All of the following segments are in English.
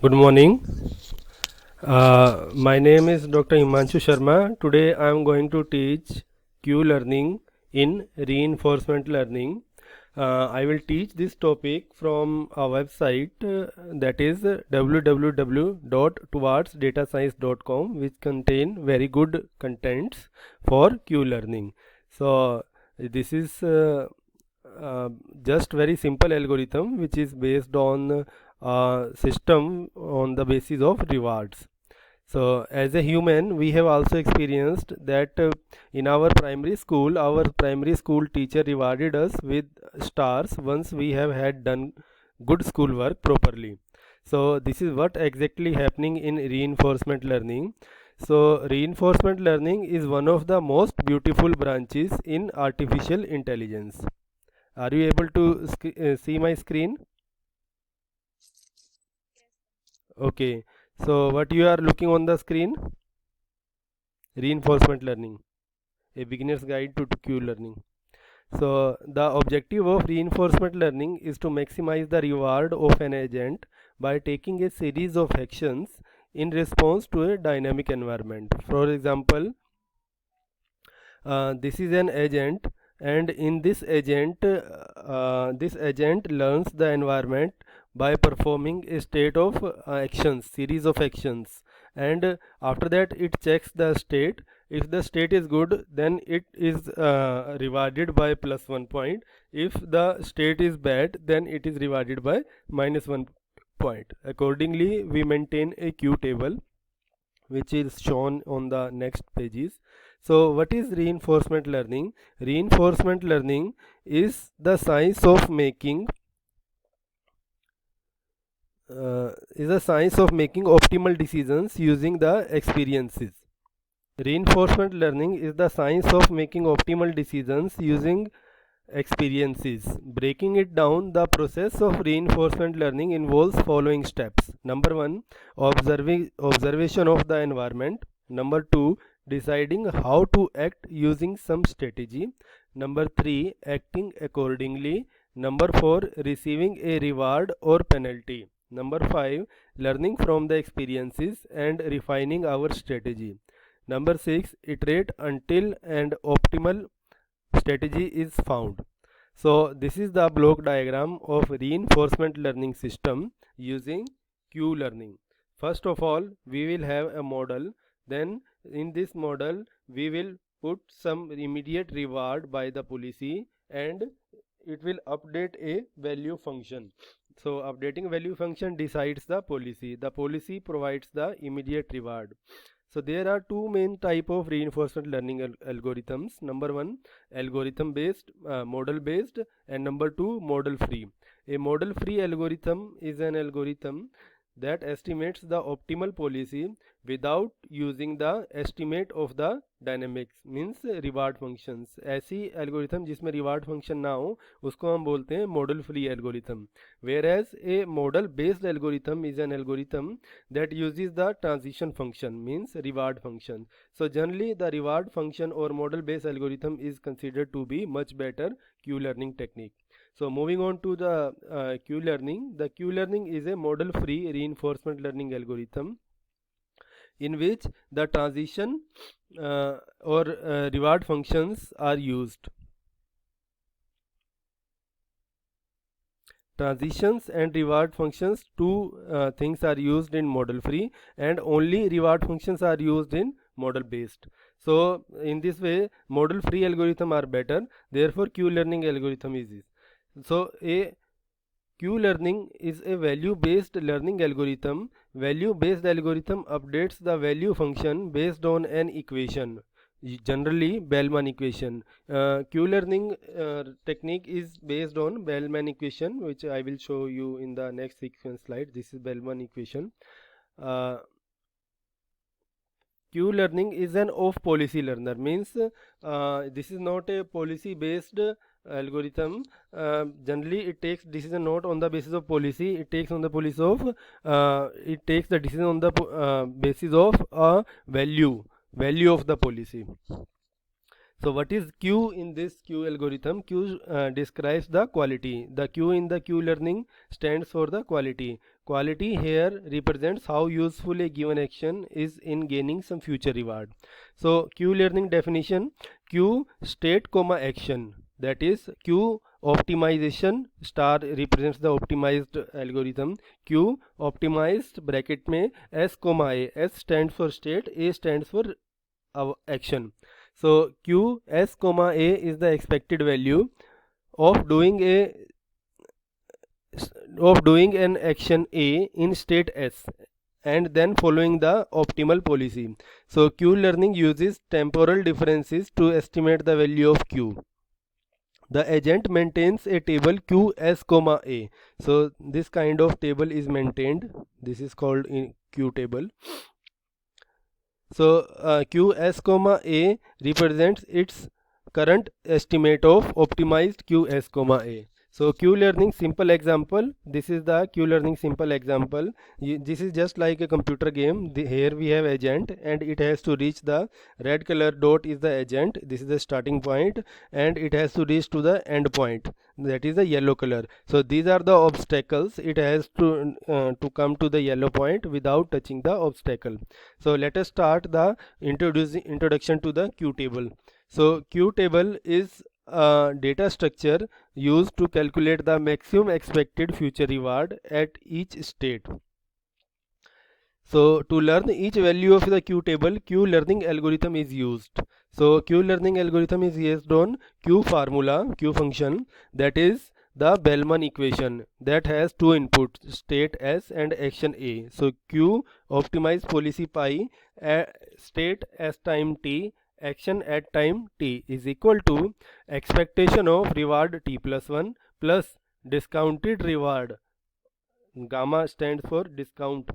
Good morning. My name is Dr. Himanshu Sharma. Today I am going to teach Q learning in reinforcement learning. I will teach this topic from a website that is www.towardsdatascience.com, which contain very good contents for Q learning. So this is just very simple algorithm which is based on system on the basis of rewards. So as a human we have also experienced that in our primary school teacher rewarded us with stars once we have had done good schoolwork properly. So this is what exactly happening in reinforcement learning. So reinforcement learning is one of the most beautiful branches in artificial intelligence. Are you able to see my screen? Okay. So what you are looking on the screen? Reinforcement learning, a beginner's guide to Q learning. So the objective of reinforcement learning is to maximize the reward of an agent by taking a series of actions in response to a dynamic environment. For example, this is an agent, and in this agent learns the environment by performing a state of series of actions, and after that it checks the state. If the state is good, then it is rewarded by +1 point. If the state is bad, then it is rewarded by -1 point. Accordingly, we maintain a queue table which is shown on the next pages. So what is reinforcement learning? Reinforcement learning is the science of making optimal decisions using the experiences. Reinforcement learning is the science of making optimal decisions using experiences. Breaking it down, the process of reinforcement learning involves following steps. Number 1, observation of the environment. Number 2, deciding how to act using some strategy. Number 3, acting accordingly. Number 4, receiving a reward or penalty. Number 5, learning from the experiences and refining our strategy. Number 6, iterate until an optimal strategy is found. So this is the block diagram of reinforcement learning system using Q learning. First of all, we will have a model. Then in this model we will put some immediate reward by the policy, and it will update a value function. So updating value function decides the policy. The policy provides the immediate reward. So there are two main type of reinforcement learning algorithms. Number 1, algorithm based, model based, and number 2, model free. A model free algorithm is an algorithm that estimates the optimal policy without using the estimate of the dynamics, means reward functions. ऐसी algorithm जिसमें reward function ना हो उसको हम बोलते हैं model free algorithm. Whereas a model based algorithm is an algorithm that uses the transition function, means reward function. So generally the reward function or model based algorithm is considered to be much better Q learning technique. So moving on to the Q learning. The Q learning is a model free reinforcement learning algorithm in which the transition or reward functions are used. Transitions and reward functions, two things are used in model free, and only reward functions are used in model based. So in this way model free algorithm are better, therefore Q learning algorithm is this. So a Q learning is a value based learning algorithm. Value based algorithm updates the value function based on an equation, generally Bellman equation. Q learning technique is based on Bellman equation, which I will show you in the next sequence slide. This is Bellman equation. Q learning is an off policy learner, means this is not a policy based algorithm. Generally it takes decision not on the basis of policy, it takes on the policy of it takes the decision on the basis of a value of the policy. So what is Q in this Q algorithm? Q describes the quality. The Q in the Q learning stands for the quality. Quality here represents how useful a given action is in gaining some future reward. So Q learning definition: Q state comma action, that is Q optimization star represents the optimized algorithm. Q optimized bracket में S comma A. S stands for state, A stands for action. So Q S comma A is the expected value of doing an action A in state S and then following the optimal policy. So Q learning uses temporal differences to estimate the value of Q. The agent maintains a table Q S comma A. So this kind of table is maintained. This is called in Q table. So Q S comma A represents its current estimate of optimized Q S comma A. So Q learning simple example. This is the Q learning simple example. This is just like a computer game. Here we have agent and it has to reach the red color dot is the agent. This is the starting point and it has to reach to the end point. That is the yellow color. So these are the obstacles. It has to come to the yellow point without touching the obstacle. So let us start the introduction to the Q table. So Q table is a data structure used to calculate the maximum expected future reward at each state. So to learn each value of the Q table, Q learning algorithm is used. So Q learning algorithm is based on Q formula, Q function, that is the Bellman equation that has two inputs, state S and action A. So Q optimize policy pi state S time t, action at time t is equal to expectation of reward t plus 1 plus discounted reward. Gamma stands for discount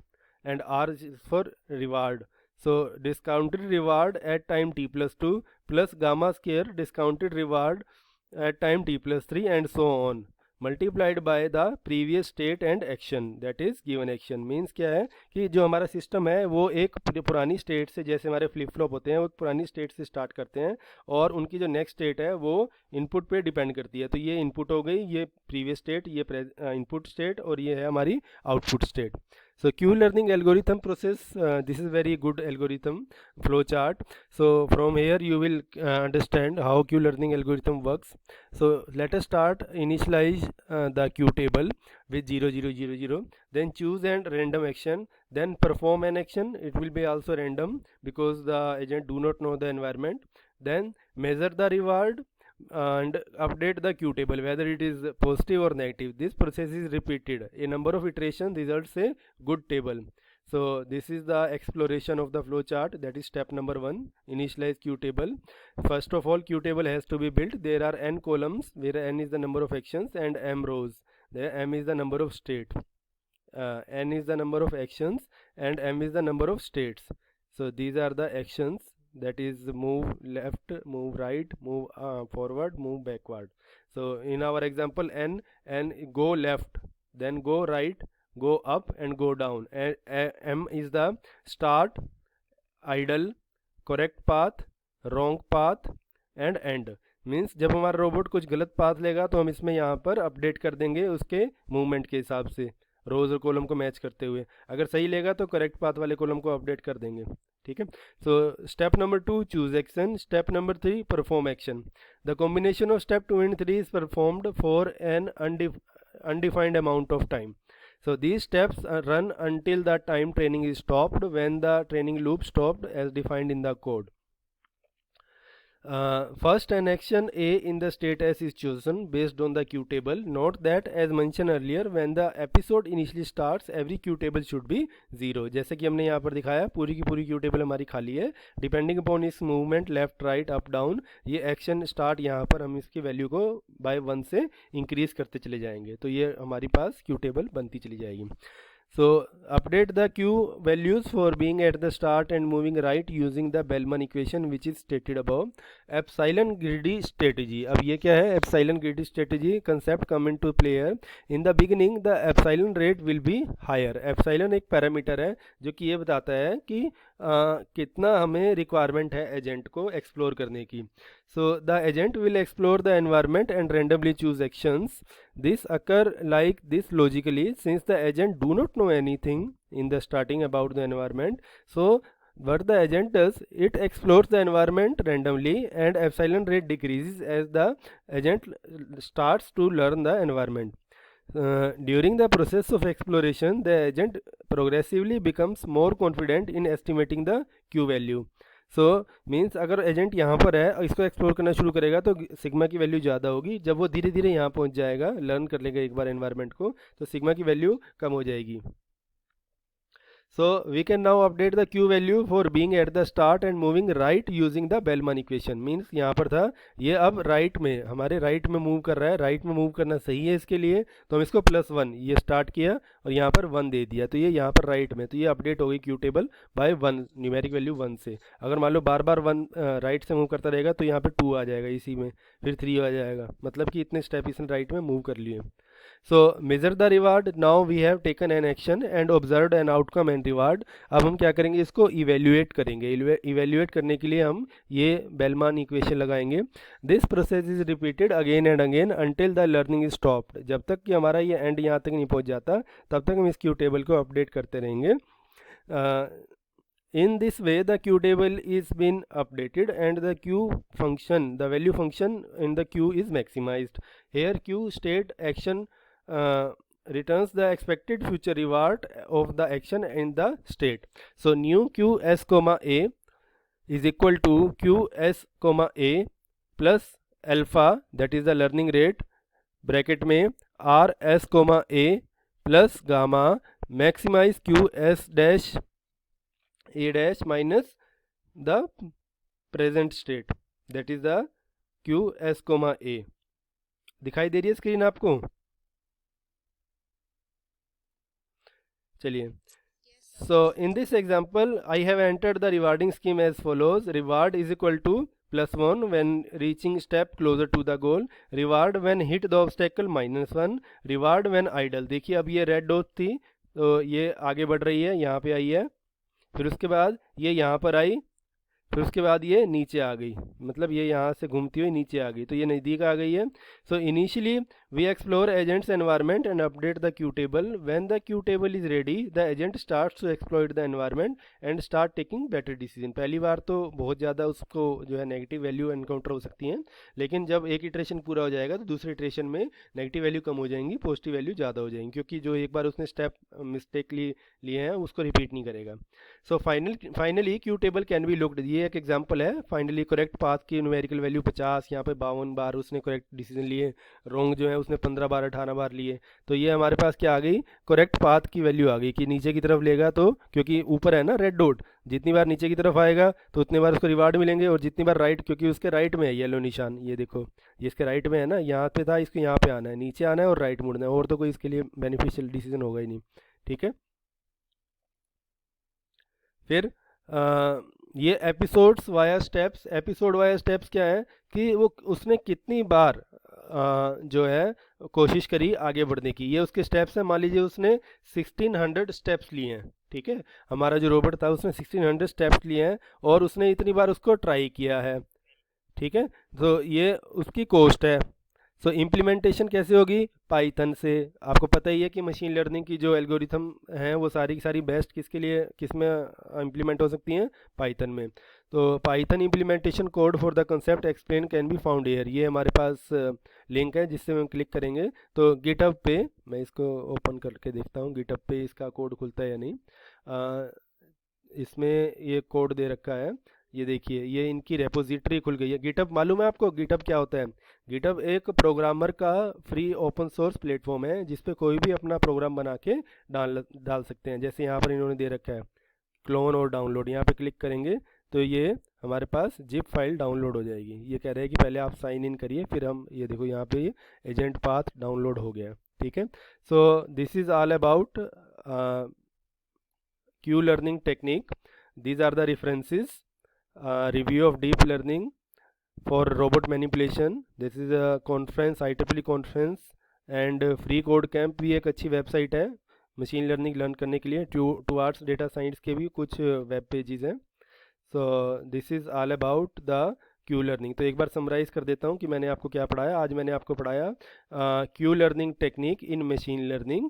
and R is for reward. So discounted reward at time t plus 2 plus gamma square discounted reward at time t plus 3 and so on, multiplied by the previous state and action, that is given action. Means क्या है कि जो हमारा system है वो एक पुरानी state से, जैसे हमारे फ्लिप फ्लॉप होते हैं वो पुरानी स्टेट से स्टार्ट करते हैं और उनकी जो नेक्स्ट स्टेट है वो इनपुट पे डिपेंड करती है. तो ये इनपुट हो गई, ये प्रीवियस स्टेट, ये इनपुट स्टेट और ये है हमारी output state. So Q learning algorithm process, this is very good algorithm flow chart. So from here you will understand how Q learning algorithm works. So let us start initialize the Q table with 0 0 0 0, then choose and random action, then perform an action. It will be also random because the agent do not know the environment. Then measure the reward and update the Q table whether it is positive or negative. This process is repeated. A number of iterations results a good table. So this is the exploration of the flow chart. That is step number 1, initialize Q table. First of all, Q table has to be built. There are n columns where n is the number of actions and m rows. There m is the number of states. N is the number of actions and m is the number of states. So these are the actions, that is move left, move right, move forward, move backward. So in our example n go left, then go right, go up and go down. M is the start, idle, correct path, wrong path and end. Means जब हमारा robot कुछ गलत path लेगा तो हम इसमें यहाँ पर अपडेट कर देंगे उसके मूवमेंट के हिसाब से, रोज और कॉलम को मैच करते हुए. अगर सही लेगा तो करेक्ट पाथ वाले कॉलम को अपडेट कर देंगे. ठीक है. So step number 2 choose action. Step number 3 perform action. The combination of step 2 and 3 is performed for an undefined amount of time. So these steps run until the time training is stopped, when the training loop stopped as defined in the code. First, an action A in the state S is chosen based on the Q table. Note that as mentioned earlier, when the episode initially starts, every Q table should be 0. जैसे कि हमने यहाँ पर दिखाया पूरी की पूरी Q table हमारी खाली है. डिपेंडिंग अपॉन इस movement left right up down, ये एक्शन स्टार्ट यहाँ पर हम इसकी वैल्यू को बाय 1 से इंक्रीज करते चले जाएंगे. तो ये हमारी पास Q table बनती चली जाएगी. So update the Q values for being at the start and moving right using the Bellman equation which is stated above. Epsilon greedy strategy. अब ये क्या है? Epsilon greedy strategy concept come into play here. In the beginning the epsilon rate will be higher. Epsilon एक parameter है जो कि ये बताता है कि कितना हमें रिक्वायरमेंट है एजेंट को एक्सप्लोर करने की. So the agent will explore the environment and randomly choose actions. This occur like this logically since the agent do not know anything in the starting about the environment. So what the agent does, it explores the environment randomly and epsilon rate decreases as the agent starts to learn the environment. During the process of exploration, the agent progressively becomes more confident in estimating the Q value. So means अगर agent यहाँ पर है और इसको explore करना शुरू करेगा तो सिग्मा की वैल्यू ज़्यादा होगी. जब वो धीरे धीरे यहाँ पहुँच जाएगा, लर्न कर लेगा एक बार एनवायरनमेंट को, तो सिग्मा की वैल्यू कम हो जाएगी. So we can now update the Q value for being at the start and moving right using the Bellman equation. Means यहाँ पर था, ये अब राइट में, हमारे राइट में मूव कर रहा है. राइट में मूव करना सही है इसके लिए, तो हम इसको +1 ये स्टार्ट किया और यहाँ पर 1 दे दिया, तो ये यहाँ पर राइट में, तो ये अपडेट हो गई Q table by 1, numeric value 1 से. अगर मान लो बार बार 1 राइट से मूव करता रहेगा तो यहाँ पर 2 आ जाएगा इसी में, फिर 3 आ जाएगा, मतलब कि इतने स्टेप इसने राइट में मूव कर लिए. So measure the reward. Now we have taken an action and observed an outcome and reward. अब हम क्या करेंगे, इसको evaluate करेंगे. evaluate करने के लिए हम ये बेलमान इक्वेशन लगाएंगे. This process is repeated again and again until the learning is stopped. जब तक कि हमारा ये एंड यहाँ तक नहीं पहुँच जाता, तब तक हम इस Q टेबल को अपडेट करते रहेंगे. In this way the Q table is been updated and the Q function, the value function in the Q is maximized. Here Q state action returns the expected future reward of the action in the state. So new Qs comma a is equal to Qs comma a plus alpha, that is the learning rate, bracket में Rs comma a plus gamma, maximize Qs dash a dash minus the present state, that is the Qs comma a. दिखाई दे रही है screen आपको? चलिए. So in this example I have entered the rewarding scheme as follows. Reward is equal to +1 when reaching step closer to the goal. Reward when hit the obstacle -1. Reward when idle. देखिए अब ये red dot थी तो ये आगे बढ़ रही है, यहाँ पे आई है, फिर उसके बाद ये यहाँ पर आई, फिर उसके बाद ये नीचे आ गई, मतलब ये यहाँ से घूमती हुई नीचे आ गई, तो ये नज़दीक आ गई है. So initially we explore agents environment and update the Q table. When the Q table is ready the agent starts to exploit the environment and start taking better decision. पहली बार तो बहुत ज़्यादा उसको जो है नेगेटिव वैल्यू एनकाउंटर हो सकती हैं, लेकिन जब एक इटरेशन पूरा हो जाएगा तो दूसरे इटरेशन में नेगेटिव वैल्यू कम हो जाएंगी, पॉजिटिव वैल्यू ज़्यादा हो जाएंगी, क्योंकि जो एक बार उसने स्टेप मिस्टेकली लिए हैं उसको रिपीट नहीं करेगा. So finally Q table can be looked. ये एक एग्जांपल है. फाइनली करेक्ट पाथ की न्यूमेरिकल वैल्यू 50, यहाँ पे 52 बार उसने करेक्ट डिसीजन लिए, रॉन्ग जो है उसने 15 बार 18 बार लिए. तो ये हमारे पास क्या आ गई, करेक्ट पाथ की वैल्यू आ गई कि नीचे की तरफ लेगा तो, क्योंकि ऊपर है ना रेड डॉट, जितनी बार नीचे की तरफ आएगा तो उतनी बार उसको रिवार्ड मिलेंगे, और जितनी बार राइट, क्योंकि उसके राइट में है येलो निशान, ये देखो ये इसके राइट में है ना, यहाँ पे था, इसको यहाँ पे आना है, नीचे आना है और राइट मुड़ना है, और तो कोई इसके लिए बेनिफिशियल डिसीजन होगा ही नहीं. ठीक है. फिर ये episodes via steps. Episode via steps क्या है कि वो उसने कितनी बार जो है कोशिश करी आगे बढ़ने की, ये उसके स्टेप्स हैं. मान लीजिए उसने 1600 स्टेप्स लिए हैं. ठीक है, हमारा जो रोबोट था उसने 1600 स्टेप्स लिए हैं और उसने इतनी बार उसको ट्राई किया है. ठीक है, तो ये उसकी कॉस्ट है. सो इम्प्लीमेंटेशन कैसे होगी, पाइथन से. आपको पता ही है कि मशीन लर्निंग की जो एल्गोरिथम हैं वो सारी की सारी बेस्ट किसके लिए, किस में इम्प्लीमेंट हो सकती हैं, पाइथन में. तो Python implementation code for the concept explain can be found here. ये हमारे पास लिंक है जिससे हम क्लिक करेंगे तो गिटहब पे, मैं इसको ओपन करके देखता हूँ गिटहब पे इसका कोड खुलता है या नहीं. इसमें ये कोड दे रखा है, ये देखिए ये इनकी रेपोजिटरी खुल गई है. गिटहब मालूम है आपको, गिटहब क्या होता है? गिटहब एक प्रोग्रामर का फ्री ओपन सोर्स प्लेटफॉर्म है जिस पे कोई भी अपना प्रोग्राम बना के डाल सकते हैं. जैसे यहाँ पर इन्होंने दे रखा है क्लोन और डाउनलोड, यहाँ पे क्लिक करेंगे तो ये हमारे पास जिप फाइल डाउनलोड हो जाएगी. ये कह रहे हैं कि पहले आप साइन इन करिए, फिर हम ये देखो यहाँ पे एजेंट पाथ डाउनलोड हो गया. ठीक है, so this is all about Q learning technique. These are the references. Review of deep learning for robot manipulation. This is a conference, IEEE conference, and free code camp भी एक अच्छी website है machine learning learn करने के लिए. Towards data science के भी कुछ वेब पेजेस हैं. So this is all about the Q learning. तो एक बार समराइज कर देता हूँ कि मैंने आपको क्या पढ़ाया। आज मैंने आपको पढ़ाया Q learning technique in machine learning.